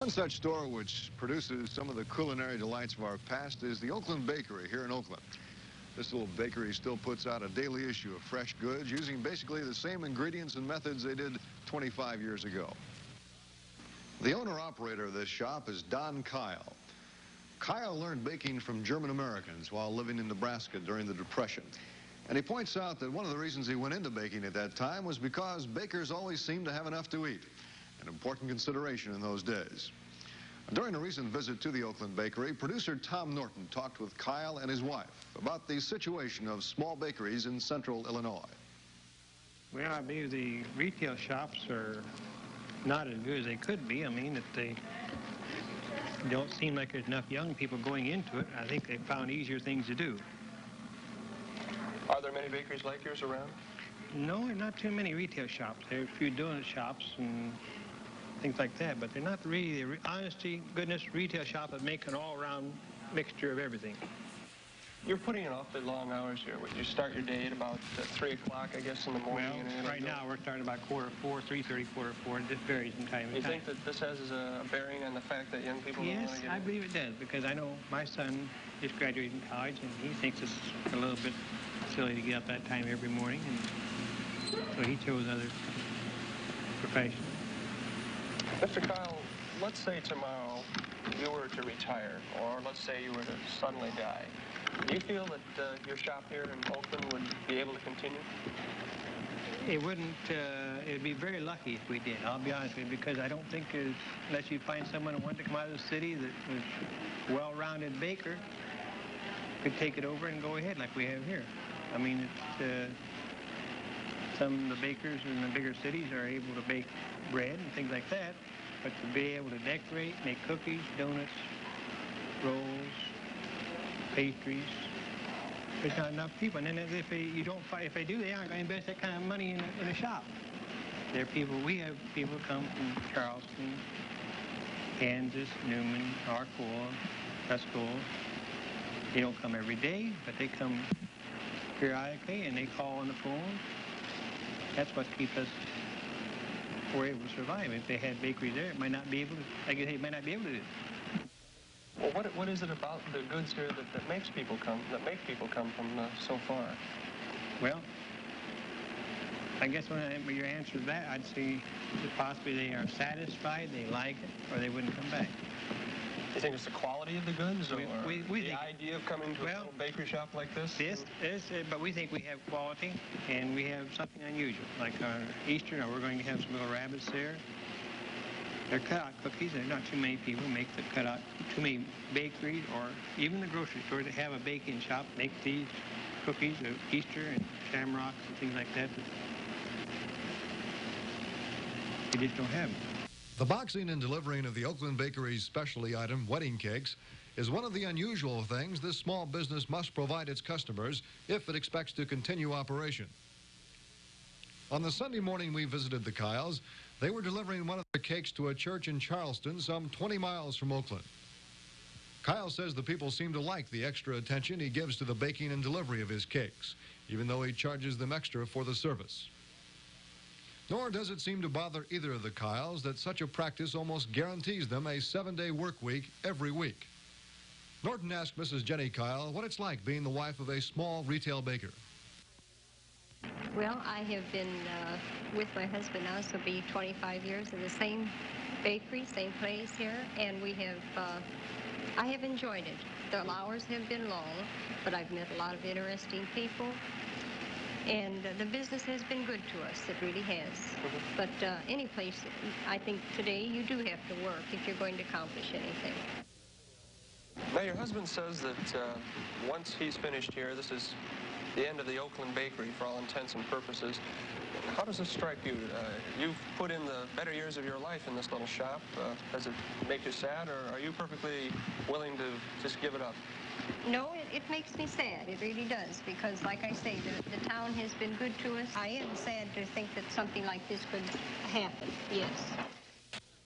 One such store which produces some of the culinary delights of our past is the Oakland Bakery here in Oakland. This little bakery still puts out a daily issue of fresh goods using basically the same ingredients and methods they did 25 years ago. The owner-operator of this shop is Don Kyle. Kyle learned baking from German Americans while living in Nebraska during the Depression. And he points out that one of the reasons he went into baking at that time was because bakers always seemed to have enough to eat, an important consideration in those days. During a recent visit to the Oakland Bakery, producer Tom Norton talked with Kyle and his wife about the situation of small bakeries in central Illinois. Well, I believe the retail shops are not as good as they could be. I mean, that they don't seem like there's enough young people going into it. I think they found easier things to do. Are there many bakeries like yours around? No, not too many retail shops. There are a few donut shops and things like that, but they're not really the honesty, goodness retail shop that make an all-around mixture of everything. You're putting in awfully long hours here. Would you start your day at about 3 o'clock, I guess, in the morning? Well, right now we're starting about 3:45, 3:45, and it just varies from time to time. You think that this has a bearing on the fact that young people don't want to get in? Yes, I believe it does, because I know my son just graduated from college, and he thinks it's a little bit silly to get up that time every morning, and so he chose other professions. Mr. Kyle, let's say tomorrow you were to retire, or let's say you were to suddenly die. Do you feel that your shop here in Oakland would be able to continue? It wouldn't, it'd be very lucky if we did, I'll be honest with you, because I don't think, unless you find someone who wanted to come out of the city that was a well-rounded baker, could take it over and go ahead like we have here. I mean, it's, some of the bakers in the bigger cities are able to bake bread and things like that, but to be able to decorate, make cookies, donuts, rolls, pastries, there's not enough people. And then if they do, they aren't going to invest that kind of money in a shop. There are people, we have people come from Charleston, Kansas, Newman, Arcola, Tuscola. They don't come every day, but they come periodically and they call on the phone. That's what keeps us, we're able to survive. If they had bakery there, it might not be able to, like I say, it might not be able to do it. Well, what is it about the goods here that makes people come, from so far? Well, I guess when your answer to that, I'd say that possibly they are satisfied, they like it, or they wouldn't come back. You think it's the quality of the goods, or we the idea of coming to a little bakery shop like this? But we think we have quality, and we have something unusual. Like our Easter, now we're going to have some little rabbits there. They're cut-out cookies. There are not too many people make the cut-out. Too many bakeries, or even the grocery store that have a baking shop, make these cookies of Easter and shamrocks and things like that. We just don't have them. The boxing and delivering of the Oakland Bakery's specialty item, wedding cakes, is one of the unusual things this small business must provide its customers if it expects to continue operation. On the Sunday morning we visited the Kyles, they were delivering one of the cakes to a church in Charleston, some 20 miles from Oakland. Kyle says the people seem to like the extra attention he gives to the baking and delivery of his cakes, even though he charges them extra for the service. Nor does it seem to bother either of the Kyles that such a practice almost guarantees them a 7-day work week every week. Norton asked Mrs. Jenny Kyle what it's like being the wife of a small retail baker. Well, I have been with my husband now, so it'll be 25 years in the same bakery, same place here, and we have, I have enjoyed it. The hours have been long, but I've met a lot of interesting people. And the business has been good to us. It really has. But any place, I think today you do have to work if you're going to accomplish anything. Now, your husband says that once he's finished here, this is the end of the Oakland Bakery for all intents and purposes. How does this strike you? You've put in the better years of your life in this little shop. Does it make you sad, or are you perfectly willing to just give it up? No, it makes me sad. It really does, because like I say, the town has been good to us. I am sad to think that something like this could happen, yes.